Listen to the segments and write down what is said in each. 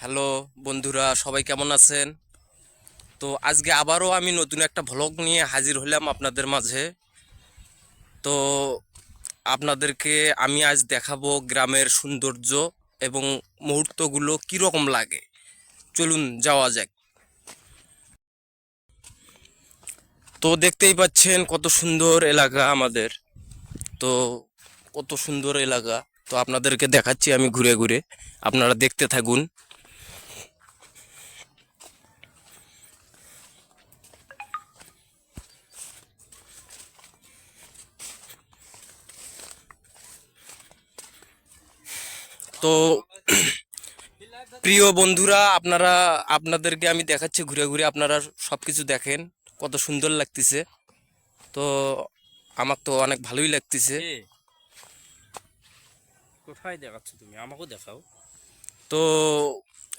Hello বন্ধুরা, সবাই কেমন আছেন? তো আজকে আবারও আমি নতুন একটা ভ্লগ নিয়ে হাজির হলাম আপনাদের মাঝে। তো আপনাদেরকে আমি আজ দেখাবো গ্রামের সৌন্দর্য এবং মুহূর্তগুলো কীরকম লাগে। চলুন যাওয়া যাক। তো দেখতেই পাচ্ছেন কত সুন্দর এলাকা আমাদের। তো কত সুন্দর এলাকা, তো আপনাদেরকে দেখাচ্ছি আমি ঘুরে ঘুরে, আপনারা দেখতে থাকুন। তো প্রিয় বন্ধুরা, আপনাদেরকে আমি দেখাচ্ছি ঘুরে ঘুরে, আপনারা সব কিছু দেখেন কত সুন্দর লাগতেছে। তো আমার তো অনেক ভালোই লাগতেছে। কোথায় দেখাচ্ছ তুমি? আমাকেও দেখাও। তো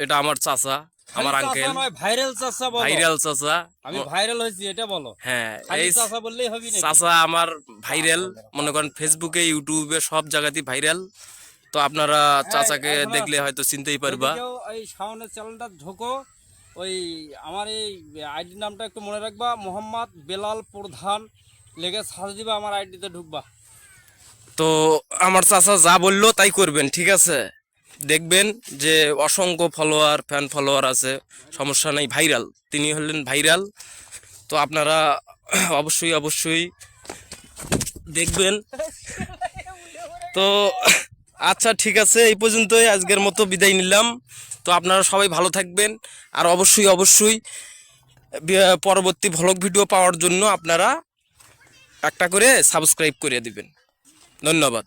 এটা আমার চাচা, আমার আঙ্কেল, ভাইরাল চাচা বলো। ভাইরাল চাচা। আমি ভাইরাল হয়েছি এটা বলো। হ্যাঁ, খালি এই চাচা বললেই হবে নাকি? চাচা আমার ভাইরাল, মনে করেন ফেসবুকে, ইউটিউবে সব জায়গাতেই ভাইরাল। তো আপনারা চাচাকে দেখলে হয়তো চিনতেই পারবা। ওইদিকেও এই শাওনের চ্যানেলটা ঢোকো। ওই আমার এই আইডি নামটা একটু মনে রাখবা, মোহাম্মদ বেলাল প্রধান লেগে সার্চ দিবা, আমার আইডিতে ঢুকবা। তো আমার চাচা যা বললো তাই করবেন, ঠিক আছে? দেখবেন যে অসংখ্য ফলোয়ার, ফ্যান ফলোয়ার আছে, সমস্যা নেই, ভাইরাল, তিনি হলেন ভাইরাল। তো আপনারা অবশ্যই অবশ্যই দেখবেন। তো আচ্ছা, ঠিক আছে, এই পর্যন্তই আজকের মতো বিদায় নিলাম। তো আপনারা সবাই ভালো থাকবেন, আর অবশ্যই অবশ্যই পরবর্তী ভ্লগ ভিডিও পাওয়ার জন্য আপনারা একটা করে সাবস্ক্রাইব করে দিবেন। ধন্যবাদ।